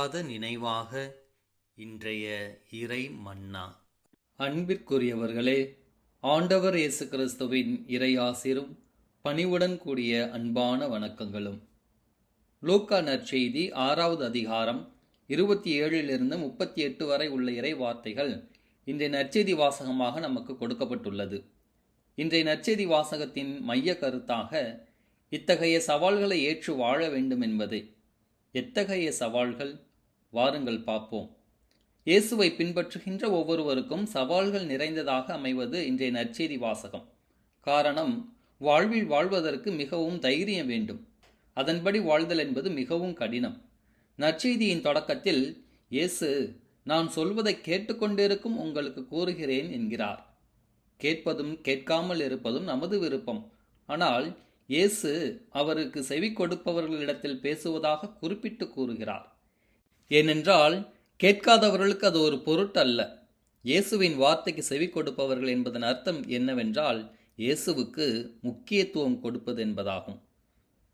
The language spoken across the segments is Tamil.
மறவாத நினைவாக இன்றைய இறை மன்னா. அன்பிற்குரியவர்களே, ஆண்டவர் இயேசு கிறிஸ்துவின் இறை ஆசிரும் பணிவுடன் கூடிய அன்பான வணக்கங்களும். லூக்கா நற்செய்தி 6வது அதிகாரம் 27 38 வரை உள்ள இறை வார்த்தைகள் இன்றைய நற்செய்தி வாசகமாக நமக்கு கொடுக்கப்பட்டுள்ளது. இன்றைய நற்செய்தி வாசகத்தின் மைய கருத்தாக இத்தகைய சவால்களை ஏற்று வாழ வேண்டும் என்பதே. எத்தகைய சவால்கள்? வாருங்கள் பார்ப்போம். இயேசுவை பின்பற்றுகின்ற ஒவ்வொருவருக்கும் சவால்கள் நிறைந்ததாக அமைவது இன்றைய நற்செய்தி வாசகம். காரணம், வாழ்வில் வாழ்வதற்கு மிகவும் தைரியம் வேண்டும். அதன்படி வாழ்தல் என்பது மிகவும் கடினம். நற்செய்தியின் தொடக்கத்தில் இயேசு, நான் சொல்வதை கேட்டுக்கொண்டிருக்கும் உங்களுக்கு கூறுகிறேன் என்கிறார். கேட்பதும் கேட்காமல் இருப்பதும் நமது விருப்பம். ஆனால் இயேசு அவருக்கு செவி கொடுப்பவர்களிடத்தில் பேசுவதாக குறிப்பிட்டு கூறுகிறார். ஏனென்றால் கேட்காதவர்களுக்கு அது ஒரு பொருட்டல்ல. இயேசுவின் வார்த்தைக்கு செவி கொடுப்பவர்கள் என்பதன் அர்த்தம் என்னவென்றால் இயேசுவுக்கு முக்கியத்துவம் கொடுப்பது என்பதாகும்.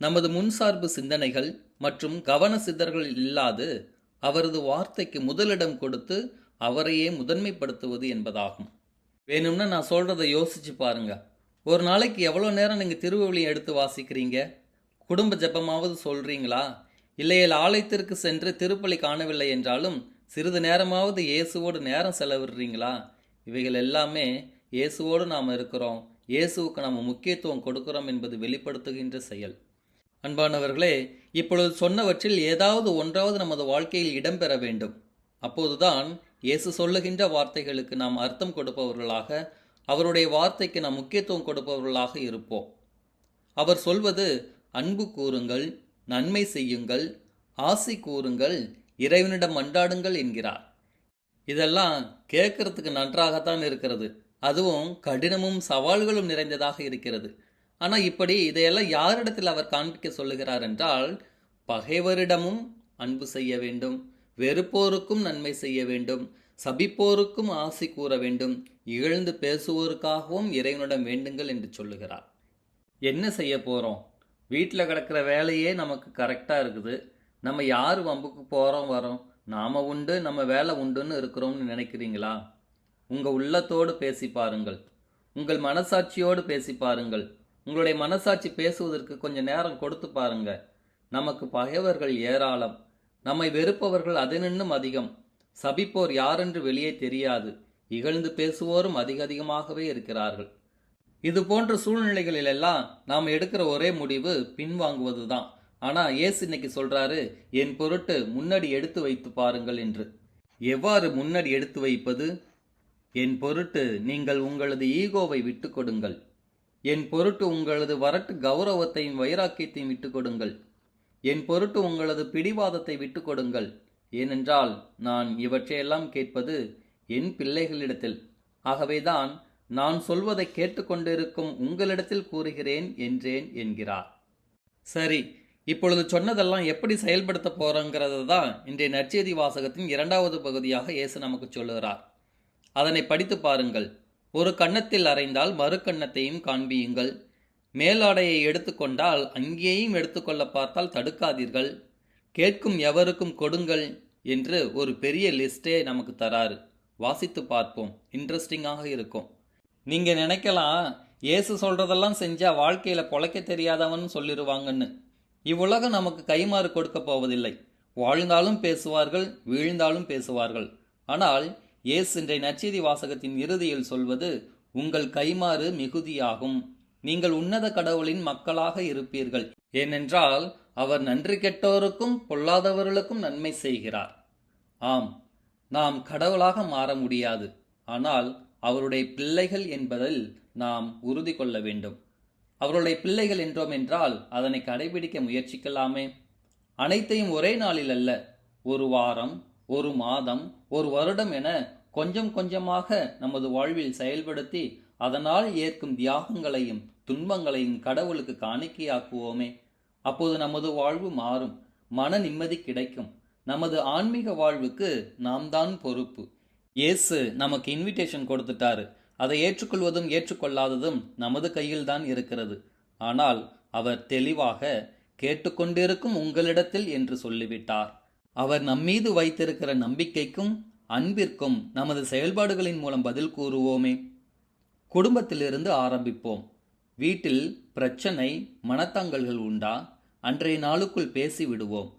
நமது முன்சார்பு சிந்தனைகள் மற்றும் கவன சிதறல்கள் இல்லாது அவரது வார்த்தைக்கு முதலிடம் கொடுத்து அவரையே முதன்மைப்படுத்துவது என்பதாகும். வேணும்னா நான் சொல்றதை யோசிச்சு பாருங்க. ஒரு நாளைக்கு எவ்வளோ நேரம் நீங்கள் திருவிவிலியம் எடுத்து வாசிக்கிறீங்க? குடும்ப ஜெபமாவது சொல்கிறீங்களா? இல்லையில் ஆலயத்திற்கு சென்று திருப்பலி காணவில்லை என்றாலும் சிறிது நேரமாவது இயேசுவோடு நேரம் செலவிடுறீங்களா? இவைகள் எல்லாமே இயேசுவோடு நாம் இருக்கிறோம், இயேசுவுக்கு நாம் முக்கியத்துவம் கொடுக்கிறோம் என்பது வெளிப்படுத்துகின்ற செயல். அன்பானவர்களே, இப்பொழுது சொன்னவற்றில் ஏதாவது ஒன்றாவது நமது வாழ்க்கையில் இடம்பெற வேண்டும். அப்போதுதான் இயேசு சொல்லுகின்ற வார்த்தைகளுக்கு நாம் அர்த்தம் கொடுப்பவர்களாக, அவருடைய வார்த்தைக்கு நாம் முக்கியத்துவம் கொடுப்பவர்களாக இருப்போம். அவர் சொல்வது அன்பு கூறுங்கள், நன்மை செய்யுங்கள், ஆசி கூறுங்கள், இறைவனிடம் மன்றாடுங்கள் என்கிறார். இதெல்லாம் கேட்கறதுக்கு நன்றாகத்தான் இருக்கிறது. அதுவும் கடினமும் சவால்களும் நிறைந்ததாக இருக்கிறது. ஆனால் இப்படி இதையெல்லாம் யாரிடத்தில் அவர் காண்பிக்க சொல்லுகிறார் என்றால், பகைவரிடமும் அன்பு செய்ய வேண்டும், வெறுப்போருக்கும் நன்மை செய்ய வேண்டும், சபிப்போருக்கும் ஆசி கூற வேண்டும், இகழ்ந்து பேசுவோருக்காகவும் இறைவனிடம் வேண்டுங்கள் என்று சொல்லுகிறார். என்ன செய்ய போகிறோம்? வீட்டில் கிடக்கிற வேலையே நமக்கு கரெக்டாக இருக்குது. நம்ம யார் வம்புக்கு போகிறோம் வரோம்? நாம் உண்டு, நம்ம வேலை உண்டுன்னு இருக்கிறோம்னு நினைக்கிறீங்களா? உங்கள் உள்ளத்தோடு பேசி பாருங்கள், உங்கள் மனசாட்சியோடு பேசி பாருங்கள். உங்களுடைய மனசாட்சி பேசுவதற்கு கொஞ்சம் நேரம் கொடுத்து பாருங்க. நமக்கு பகைவர்கள் ஏராளம், நம்மை வெறுப்பவர்கள் அதனின்னும் அதிகம். சபிப்போர் யாரென்று வெளியே தெரியாது, இகழ்ந்து பேசுவோரும் அதிகமாகவே இருக்கிறார்கள். இது போன்ற சூழ்நிலைகளிலெல்லாம் நாம் எடுக்கிற ஒரே முடிவு பின்வாங்குவது தான். ஆனால் இயேசு இன்னைக்கு சொல்றாரு, என் பொருட்டு முன்னாடி எடுத்து வைத்து பாருங்கள் என்று. எவ்வாறு முன்னாடி எடுத்து வைப்பது? என் பொருட்டு நீங்கள் உங்களது ஈகோவை விட்டு கொடுங்கள். என் பொருட்டு உங்களது வரட்டு கௌரவத்தையும் வைராக்கியத்தையும் விட்டு கொடுங்கள். என் பொருட்டு உங்களது பிடிவாதத்தை விட்டு கொடுங்கள். ஏனென்றால் நான் இவற்றையெல்லாம் கேட்பது என் பிள்ளைகளிடத்தில். ஆகவேதான் நான் சொல்வதை கேட்டுக்கொண்டிருக்கும் உங்களிடத்தில் கூறுகிறேன் என்றேன் என்கிறார். சரி, இப்பொழுது சொன்னதெல்லாம் எப்படி செயல்படுத்த போறோங்கிறது தான் இன்றைய நற்செய்தி வாசகத்தின் 2வது பகுதியாக இயேசு நமக்கு சொல்லுகிறார். அதனை படித்து பாருங்கள். ஒரு கன்னத்தில் அறைந்தால் மறு கன்னத்தையும் காண்பியுங்கள். மேலாடையை எடுத்துக்கொண்டால் அங்கேயும் எடுத்துக்கொள்ள பார்த்தால் தடுக்காதீர்கள். கேட்கும் எவருக்கும் கொடுங்கள் என்று ஒரு பெரிய லிஸ்டே நமக்கு தராரு. வாசித்து பார்ப்போம், இன்ட்ரெஸ்டிங்காக இருக்கும். நீங்கள் நினைக்கலாம், இயேசு சொல்கிறதெல்லாம் செஞ்சால் வாழ்க்கையில் பொழைக்க தெரியாதவன் சொல்லிடுவாங்கன்னு. இவ்வுலகம் நமக்கு கைமாறு கொடுக்க போவதில்லை. வாழ்ந்தாலும் பேசுவார்கள், வீழ்ந்தாலும் பேசுவார்கள். ஆனால் இயேசு இன்றைய நற்செய்தி வாசகத்தின் இறுதியில் சொல்வது, உங்கள் கைமாறு மிகுதியாகும், நீங்கள் உன்னத கடவுளின் மக்களாக இருப்பீர்கள். ஏனென்றால் அவர் நன்றி கெட்டோருக்கும் பொல்லாதவர்களுக்கும் நன்மை செய்கிறார். ஆம், நாம் கடவுளாக மாற முடியாது. ஆனால் அவருடைய பிள்ளைகள் என்பதில் நாம் உறுதி கொள்ள வேண்டும். அவருடைய பிள்ளைகள் என்றோம் என்றால் அதனை கடைபிடிக்க முயற்சிக்கலாமே. அனைத்தையும் ஒரே நாளில் அல்ல, ஒரு வாரம், ஒரு மாதம், ஒரு வருடம் என கொஞ்சம் கொஞ்சமாக நமது வாழ்வில் செயல்படுத்தி அதனால் ஏற்கும் தியாகங்களையும் துன்பங்களையும் கடவுளுக்கு காணிக்கையாக்குவோமே. அப்போது நமது வாழ்வு மாறும், மன நிம்மதி கிடைக்கும். நமது ஆன்மீக வாழ்வுக்கு நாம் தான் பொறுப்பு. இயேசு நமக்கு இன்விடேஷன் கொடுத்துட்டாரு. அதை ஏற்றுக்கொள்வதும் ஏற்றுக்கொள்ளாததும் நமது கையில் தான் இருக்கிறது. ஆனால் அவர் தெளிவாக கேட்டுக்கொண்டிருக்கும் உங்களிடத்தில் என்று சொல்லிவிட்டார். அவர் நம்மீது வைத்திருக்கிற நம்பிக்கைக்கும் அன்பிற்கும் நமது செயல்பாடுகளின் மூலம் பதில் கூறுவோமே. குடும்பத்திலிருந்து ஆரம்பிப்போம். வீட்டில் பிரச்சனை, மனத்தாங்கல்கள் உண்டா? அன்றைய நாளுக்குள் பேசிவிடுவோம்.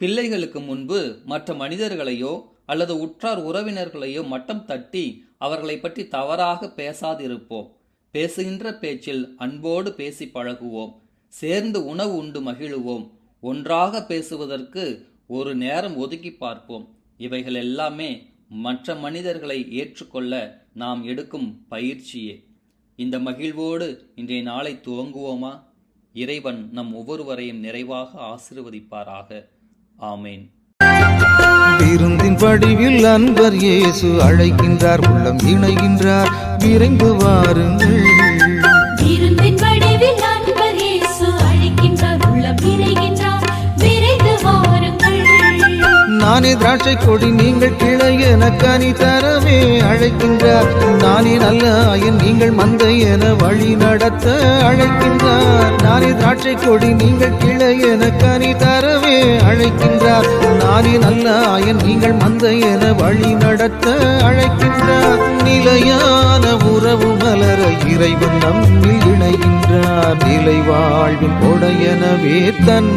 பிள்ளைகளுக்கு முன்பு மற்ற மனிதர்களையோ அல்லது உற்றார் உறவினர்களையோ மட்டம் தட்டி அவர்களை பற்றி தவறாக பேசாதிருப்போம். பேசுகின்ற பேச்சில் அன்போடு பேசி பழகுவோம். சேர்ந்து உணவு உண்டு மகிழுவோம். ஒன்றாக பேசுவதற்கு ஒரு நேரம் ஒதுக்கி பார்ப்போம். இவைகள் எல்லாமே மற்ற மனிதர்களை ஏற்றுக்கொள்ள நாம் எடுக்கும் பயிற்சியே. இந்த மகிழ்வோடு இன்றைய நாளை துவங்குவோமா? இறைவன் நம் ஒவ்வொருவரையும் நிறைவாக ஆசீர்வதிப்பாராக. ஆமேன். விருந்தின் வடிவில் அன்பர் இயேசு அழைக்கின்றார், உள்ளம் இணைகின்றார், விரைந்து வாருங்கள். விருந்தின் வடிவில் அன்பர் இயேசு அழைக்கின்றார், உள்ளம் இணைகின்றார், விரைந்து வாருங்கள். நானே திராட்சை கொடி, நீங்கள் கிளை என கனி தரவே அழைக்கின்றார். நானே நல்ல ஆயன், நீங்கள் மந்தை என வழி நடத்த அழைக்கின்றார். நானே திராட்சை கொடி, நீங்கள் கிளை என கனி தரவே அழைக்கின்றார். நானே நல்ல ஆயன், நீங்கள் மந்தை என வழி நடத்த அழைக்கின்றார். நிலையான உறவு மலர இறைவன் நம்மில் இணைகின்றார். நிலை வாழ்வின் கொடையெனவே தன்